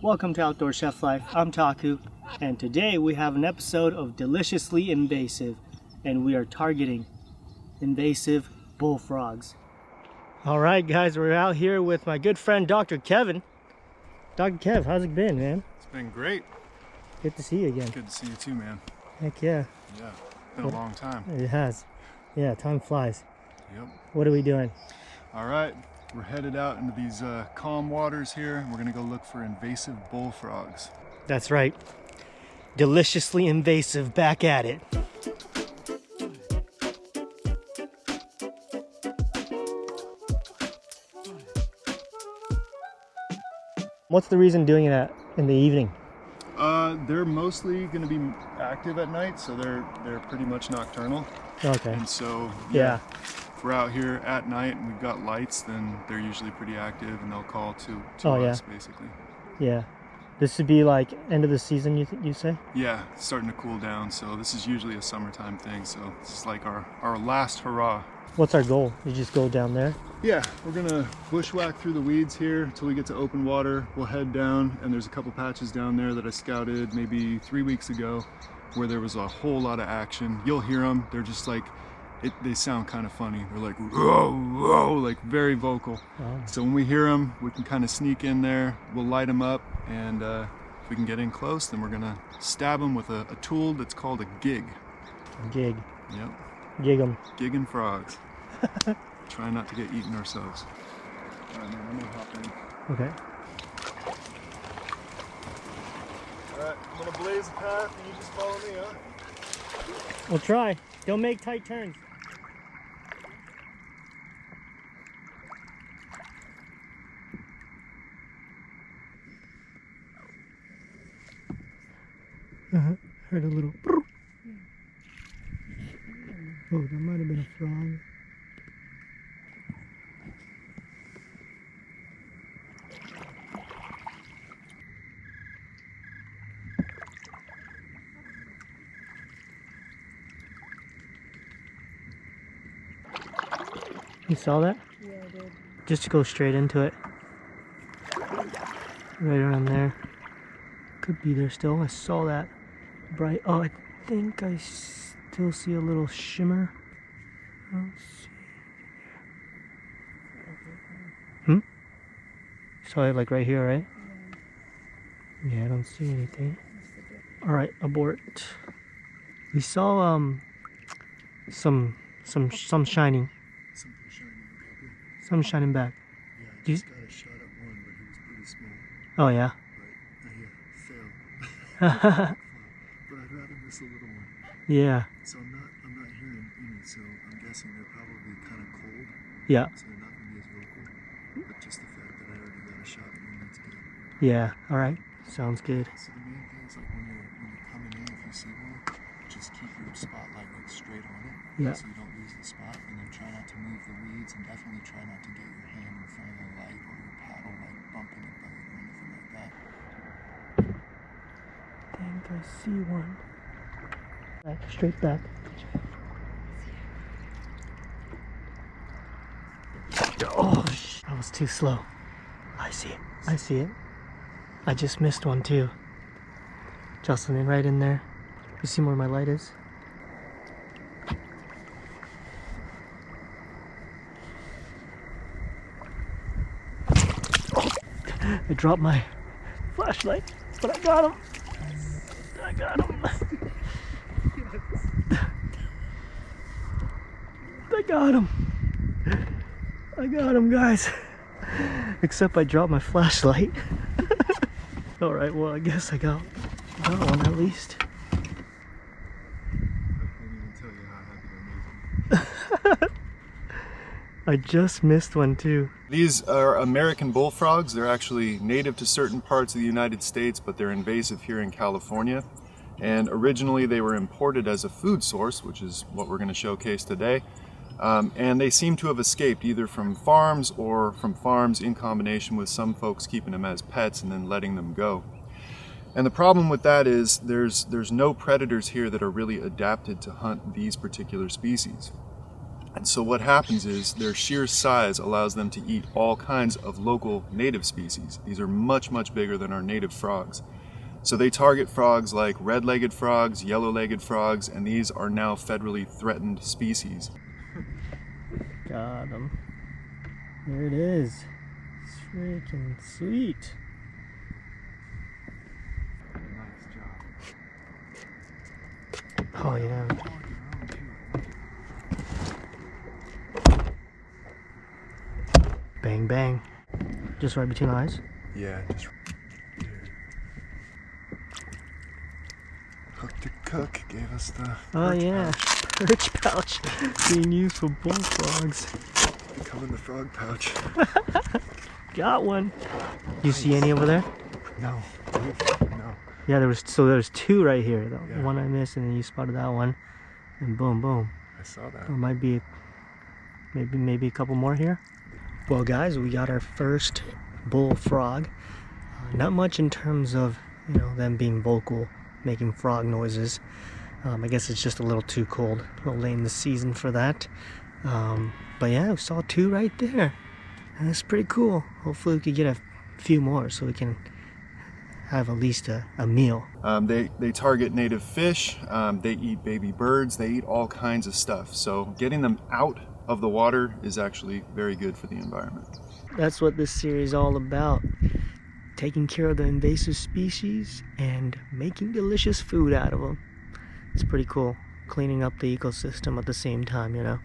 Welcome to Outdoor Chef Life. I'm Taku, and today we have an episode of Deliciously Invasive, and we are targeting invasive bullfrogs. All right, guys, we're out here with my good friend Dr. Kevin. Dr. Kev, how's it been, man? It's been great. Good to see you again. Good to see you too, man. Heck yeah. Yeah, been a long time. It has. Yeah, time flies. Yep. What are we doing? All right, we're headed out into these calm waters here. We're gonna go look for invasive bullfrogs. That's right. Deliciously invasive, back at it. What's the reason doing that in the evening? They're mostly gonna be active at night, so they're pretty much nocturnal. Okay. And so Yeah. if we're out here at night and we've got lights, then they're usually pretty active and they'll call to us basically. Yeah. This would be like end of the season, you say? Yeah, it's starting to cool down, so this is usually a summertime thing, so this is like our last hurrah. What's our goal? You just go down there? Yeah, we're gonna bushwhack through the weeds here until we get to open water. We'll head down, and there's a couple patches down there that I scouted maybe 3 weeks ago where there was a whole lot of action. You'll hear them, they're just like, they sound kind of funny. They're like, whoa, whoa, like very vocal. Oh. So when we hear them, we can kind of sneak in there, we'll light them up, and if we can get in close, then we're gonna stab them with a tool that's called a gig. A gig. Yep. Gig 'em. Gigging frogs. Try not to get eaten ourselves. All right, man, I'm gonna hop in. Okay. All right, I'm gonna blaze a path and you just follow me, huh? We'll try. Don't make tight turns. Heard a little. Oh, that might have been a frog. You saw that? Yeah, I did. Just go straight into it. Right around there. Could be there still. I saw that bright. Oh, I think I still see a little shimmer. Let's see. Saw it like right here, right? Yeah, I don't see anything. All right, abort. We saw some shining. Something shining, okay. Some shining back. Yeah, I Do you- just got a shot at one, but he was pretty small. Oh yeah. But failed. But I'd rather miss a little one. Yeah. So I'm not hearing any, so I'm guessing they're probably kind of cold. Yeah. So they're not going to be as vocal. But just the fact that I already got a shot at one, that's good. Yeah. All right. Sounds good. So the main thing is like when you're coming in, if you see one, just keep your spotlight like straight on it. Yeah. So you don't lose the spot, and then try not to move the weeds, and definitely try not to get your hand in front of the light or your paddle like bumping a boat or anything like that. I think I see one. Back, straight back. Oh, that was too slow. I see it. I see it. I just missed one too. Jocelyn, right in there. You see where my light is? I dropped my flashlight, but I got him. I got him. I got him. I got him, guys. Except I dropped my flashlight. All right, well, I guess I got one at least. I can't even tell you how happy that makes me. I just missed one too. These are American bullfrogs. They're actually native to certain parts of the United States, but they're invasive here in California. And originally they were imported as a food source, which is what we're going to showcase today. And they seem to have escaped either from farms or from farms in combination with some folks keeping them as pets and then letting them go. And the problem with that is there's no predators here that are really adapted to hunt these particular species. And so what happens is their sheer size allows them to eat all kinds of local native species. These are much, much bigger than our native frogs. So they target frogs like red-legged frogs, yellow-legged frogs, and these are now federally threatened species. Got him. There it is. It's freaking sweet. Nice job. Oh yeah. Bang bang. Just right between the eyes? Yeah, just here. Hook to Cook gave us the perch pouch being used for bullfrogs. Come in the frog pouch. Got one. You see any over there? No. Yeah, there was two right here. The Yeah. one I missed, and then you spotted that one, and boom, boom. I saw that. There might be maybe a couple more here. Well, guys, we got our first bullfrog. Not much in terms of them being vocal, making frog noises. I guess it's just a little too cold, a little late in the season for that. But yeah, we saw two right there. That's pretty cool. Hopefully we could get a few more so we can have at least a meal. They target native fish, they eat baby birds, they eat all kinds of stuff. So getting them out of the water is actually very good for the environment. That's what this series is all about. Taking care of the invasive species and making delicious food out of them. It's pretty cool. Cleaning up the ecosystem at the same time, And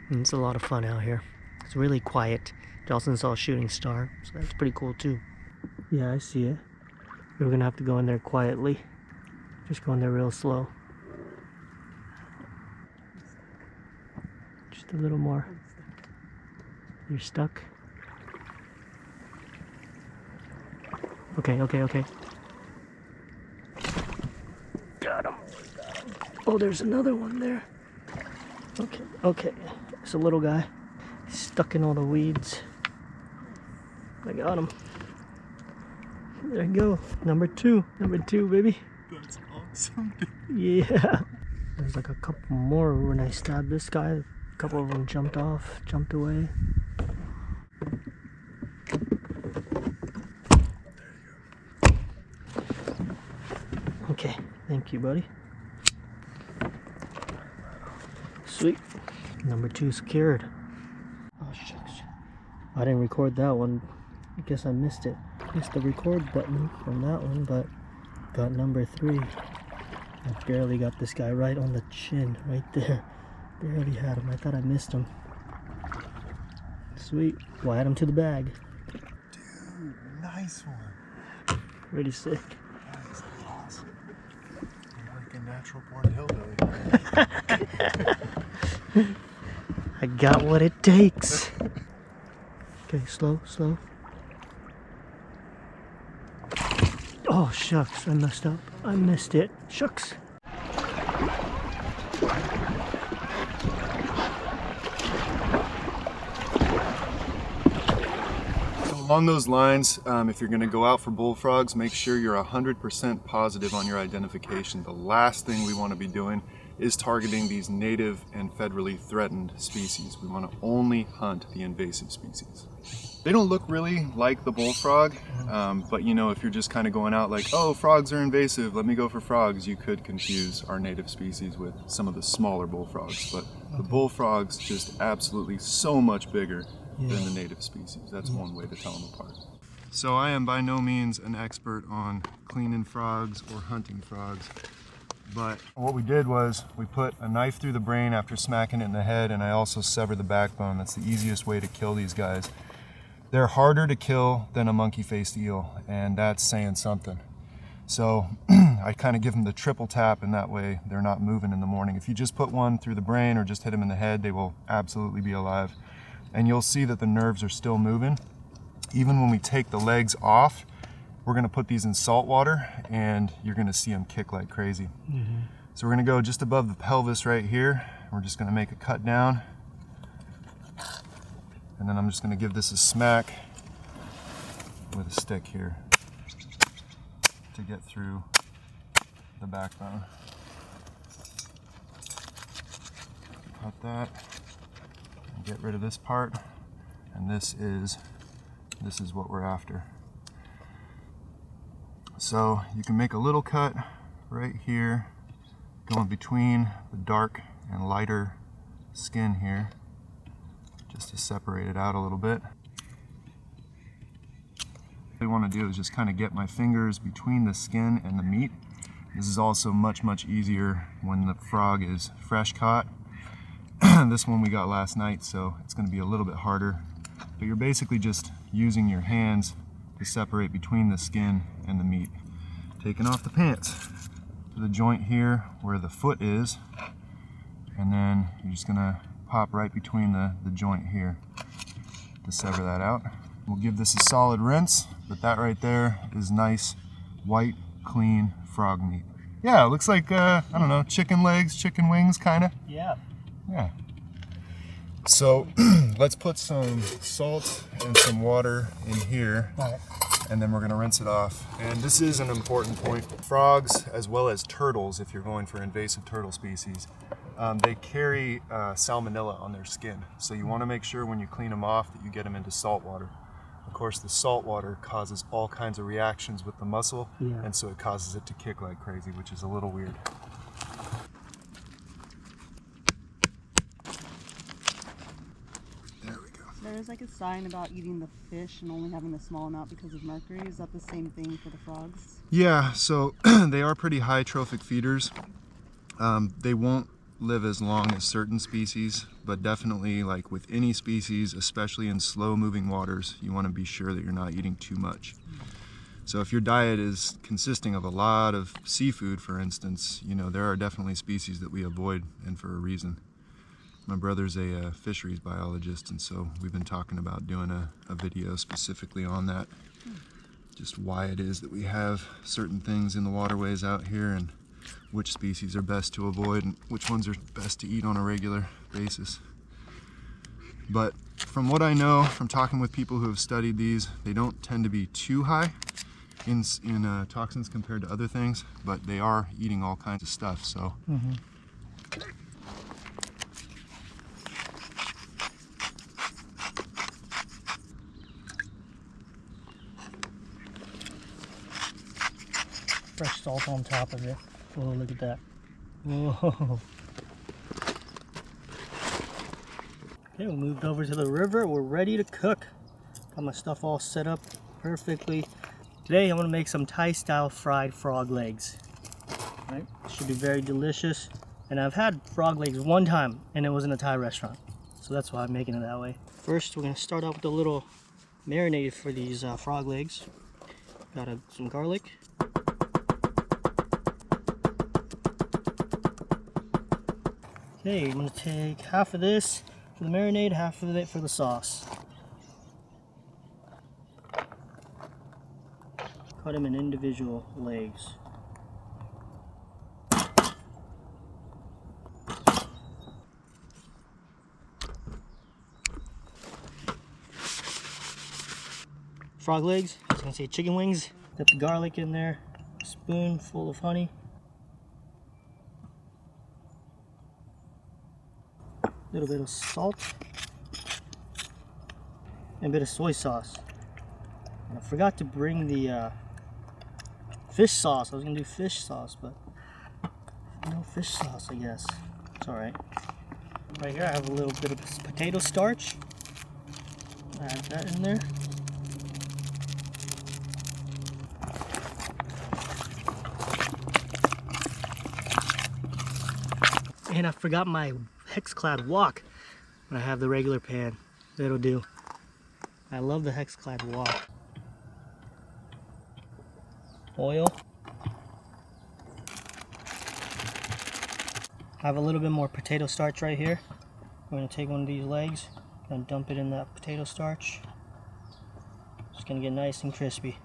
it's a lot of fun out here. It's really quiet. Jocelyn saw a shooting star, so that's pretty cool too. Yeah, I see it. We're gonna have to go in there quietly. Just go in there real slow. Just a little more. You're stuck? Okay. Got him. Oh, there's another one there. Okay. It's a little guy. He's stuck in all the weeds. I got him. There you go. Number two, baby. That's awesome. Yeah. There's like a couple more when I stabbed this guy. A couple of them jumped away. Okay, thank you, buddy. Sweet. Number two secured. Oh, shucks. I didn't record that one. I guess I missed it. Missed the record button from that one, but got number three. I barely got this guy right on the chin, right there. Barely had him. I thought I missed him. Sweet. We'll add him to the bag. Dude, nice one. Pretty sick. That is awesome. I'm like a natural born hillbilly. I got what it takes. Okay, slow. Oh, shucks. I messed up. I missed it. Shucks. Along those lines, if you're going to go out for bullfrogs, make sure you're 100% positive on your identification. The last thing we want to be doing is targeting these native and federally threatened species. We want to only hunt the invasive species. They don't look really like the bullfrog, but if you're just kind of going out like, oh, frogs are invasive, let me go for frogs, you could confuse our native species with some of the smaller bullfrogs. But the bullfrog's just absolutely so much bigger than the native species. That's one way to tell them apart. So I am by no means an expert on cleaning frogs or hunting frogs, but what we did was we put a knife through the brain after smacking it in the head, and I also severed the backbone. That's the easiest way to kill these guys. They're harder to kill than a monkey-faced eel, and that's saying something. So I kind of give them the triple tap, and that way they're not moving in the morning. If you just put one through the brain or just hit them in the head, they will absolutely be alive. And you'll see that the nerves are still moving. Even when we take the legs off, we're gonna put these in salt water and you're gonna see them kick like crazy. So we're gonna go just above the pelvis right here. We're just gonna make a cut down. And then I'm just gonna give this a smack with a stick here to get through the backbone. cut that and get rid of this part, and this is what we're after. So you can make a little cut right here, going between the dark and lighter skin here, just to separate it out a little bit. What I want to do is just kind of get my fingers between the skin and the meat. This is also much easier when the frog is fresh caught. This one we got last night, so it's going to be a little bit harder. But you're basically just using your hands to separate between the skin and the meat. Taking off the pants to the joint here where the foot is, and then you're just going to pop right between the joint here to sever that out. We'll give this a solid rinse, but that right there is nice, white, clean frog meat. Yeah, it looks like, I don't know, chicken legs, chicken wings, kind of. Yeah. Yeah. So let's put some salt and some water in here, and then we're going to rinse it off. And this is an important point. Frogs, as well as turtles, if you're going for invasive turtle species, they carry salmonella on their skin. So you want to make sure when you clean them off that you get them into salt water. Of course, the salt water causes all kinds of reactions with the muscle, and so it causes it to kick like crazy, which is a little weird. There we go. There is like a sign about eating the fish and only having a small amount because of mercury. Is that the same thing for the frogs? Yeah, so they are pretty high trophic feeders. They won't live as long as certain species, but definitely like with any species, especially in slow moving waters, you want to be sure that you're not eating too much. So if your diet is consisting of a lot of seafood, for instance, you know, there are definitely species that we avoid, and for a reason. My brother's a fisheries biologist, and so we've been talking about doing a video specifically on that. Just why it is that we have certain things in the waterways out here, and which species are best to avoid and which ones are best to eat on a regular basis. But from what I know, from talking with people who have studied these, they don't tend to be too high in toxins compared to other things, but they are eating all kinds of stuff, so. Fresh salt on top of it. Oh, look at that. Whoa. Okay, we moved over to the river. We're ready to cook. Got my stuff all set up perfectly. Today I'm going to make some Thai style fried frog legs. Right? Should be very delicious. And I've had frog legs one time and it was in a Thai restaurant. So that's why I'm making it that way. First we're going to start out with a little marinade for these frog legs. Got some garlic. Okay, I'm going to take half of this for the marinade, half of it for the sauce. Cut them in individual legs. Frog legs, I was going to say chicken wings. Got the garlic in there, a spoonful of honey. A little bit of salt and a bit of soy sauce. And I forgot to bring the fish sauce. I was gonna do fish sauce, but no fish sauce, I guess. It's alright. Right here I have a little bit of potato starch. Add that in there. And I forgot my hex-clad wok when I have the regular pan. That'll do. I love the hex-clad wok. Oil. I have a little bit more potato starch right here. I'm going to take one of these legs and dump it in that potato starch. It's going to get nice and crispy.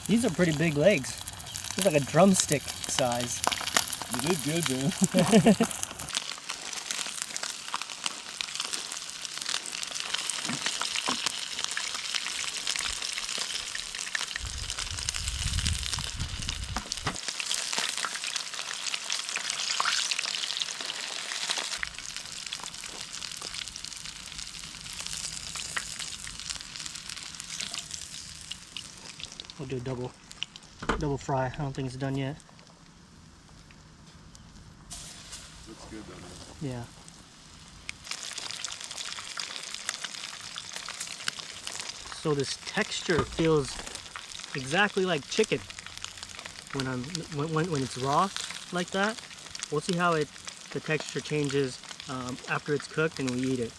These are pretty big legs. It's like a drumstick size. You did good, man. We'll do a double fry. I don't think it's done yet. Looks good though, man. Yeah. So this texture feels exactly like chicken when it's raw like that. We'll see how the texture changes after it's cooked and we eat it.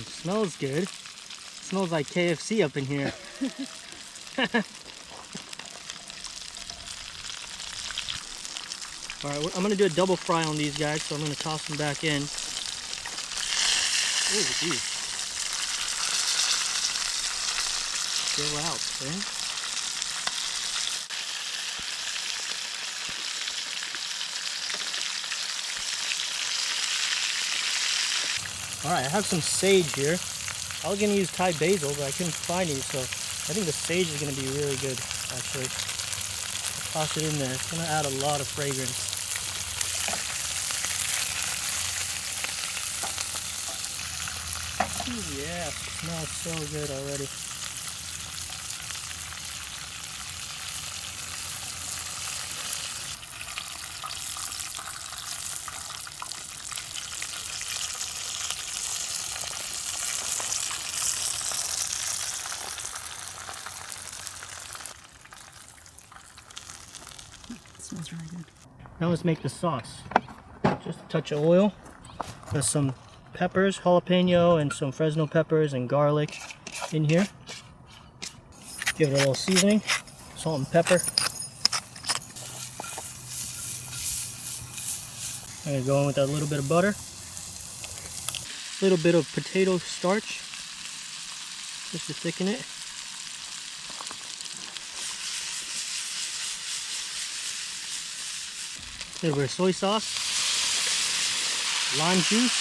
Smells good. Smells like KFC up in here. All right, I'm gonna do a double fry on these guys, so I'm gonna toss them back in. Oh, geez. Go out, okay? All right, I have some sage here. I was gonna use Thai basil, but I couldn't find any, so I think the sage is gonna be really good, actually. I'll toss it in there. It's gonna add a lot of fragrance. Yeah, it smells so good already. Smells really good. Now let's make the sauce. Just a touch of oil with some peppers, jalapeno, and some Fresno peppers and garlic in here. Give it a little seasoning, salt and pepper. I'm gonna go in with a little bit of butter, a little bit of potato starch, just to thicken it. A little bit of soy sauce, lime juice,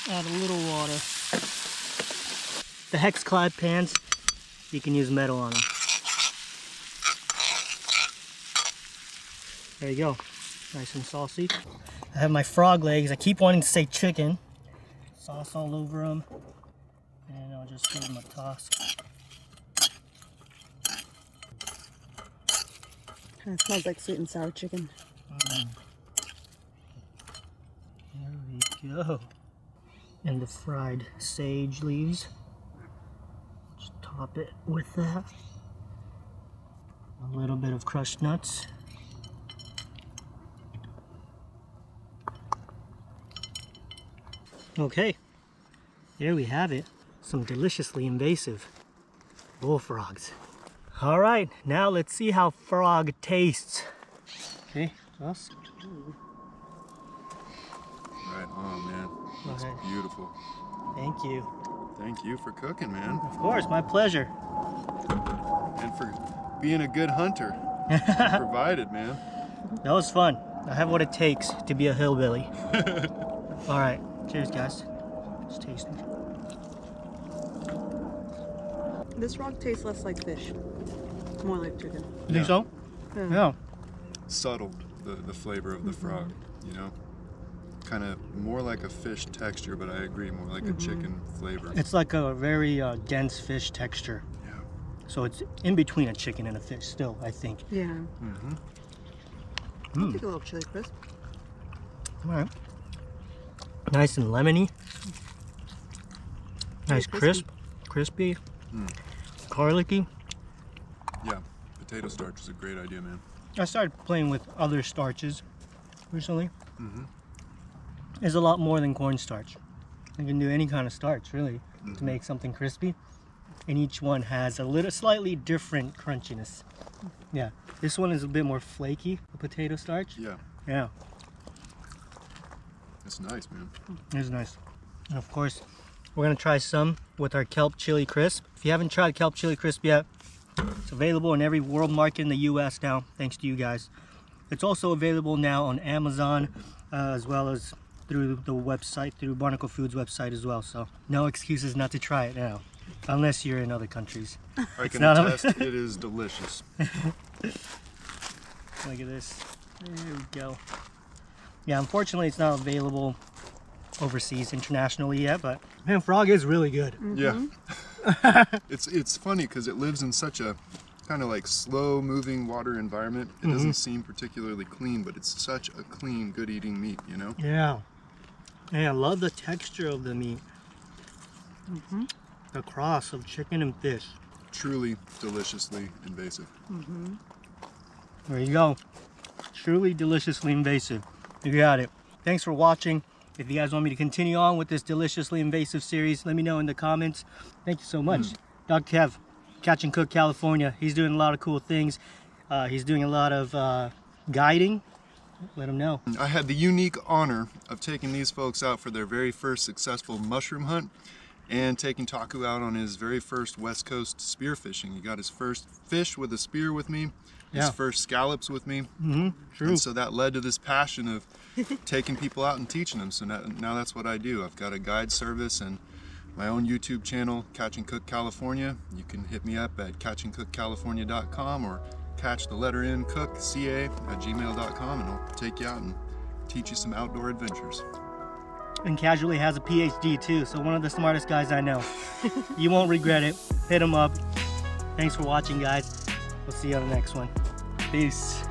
add a little water. The hex clad pans, you can use metal on them. There you go, nice and saucy. I have my frog legs. I keep wanting to say chicken. Sauce all over them, and I'll just give them a toss. Kind of smells like sweet and sour chicken. There we go. And the fried sage leaves. Just top it with that. A little bit of crushed nuts. Okay, there we have it. Some deliciously invasive bullfrogs. All right, now let's see how frog tastes. Okay, Joss. Right on, man. That's Okay. beautiful. Thank you. Thank you for cooking, man. Of course, my pleasure. And for being a good hunter. Provided, man. That was fun. I have what it takes to be a hillbilly. All right, cheers, guys. It's tasty. This frog tastes less like fish, more like chicken. You think so? Yeah. Subtle, the flavor of the frog, you know? Kind of more like a fish texture, but I agree, more like a chicken flavor. It's like a very dense fish texture. Yeah. So it's in between a chicken and a fish still, I think. Yeah. Mm-hmm. I'll take a little chili crisp. All right. Nice and lemony. Nice crispy. crispy, garlicky. Yeah, potato starch is a great idea, man. I started playing with other starches recently. There's a lot more than cornstarch. You can do any kind of starch, really, to make something crispy. And each one has a little slightly different crunchiness. Yeah, this one is a bit more flaky, the potato starch. Yeah, Yeah, it's nice, man. it's nice. And of course, we're gonna try some with our kelp chili crisp. If you haven't tried kelp chili crisp yet, it's available in every world market in the US now, thanks to you guys. It's also available now on Amazon, as well as through the website, through Barnacle Foods website as well. So no excuses not to try it now, unless you're in other countries. I can not attest it is delicious. Look at this. There we go. Yeah, unfortunately it's not available overseas internationally yet, but man, frog is really good. Yeah. It's funny because it lives in such a kind of like slow moving water environment. It doesn't seem particularly clean, but it's such a clean, good eating meat, you know? Yeah. And I love the texture of the meat. The cross of chicken and fish. Truly deliciously invasive. There you go. Truly deliciously invasive. You got it. Thanks for watching. If you guys want me to continue on with this deliciously invasive series, let me know in the comments. Thank you so much. Dr. Kev, Catch and Cook California. He's doing a lot of cool things. He's doing a lot of guiding. Let him know. I had the unique honor of taking these folks out for their very first successful mushroom hunt and taking Taku out on his very first West Coast spear fishing. He got his first fish with a spear with me, his first scallops with me. True. And so that led to this passion of taking people out and teaching them. So now that's what I do. I've got a guide service and my own YouTube channel, Catch and Cook California. You can hit me up at catchandcookcalifornia.com or catch the letter N cook, CA, at gmail.com, and I'll take you out and teach you some outdoor adventures. And Casually has a PhD too, so one of the smartest guys I know. You won't regret it. Hit him up. Thanks for watching, guys. We'll see you on the next one. Peace.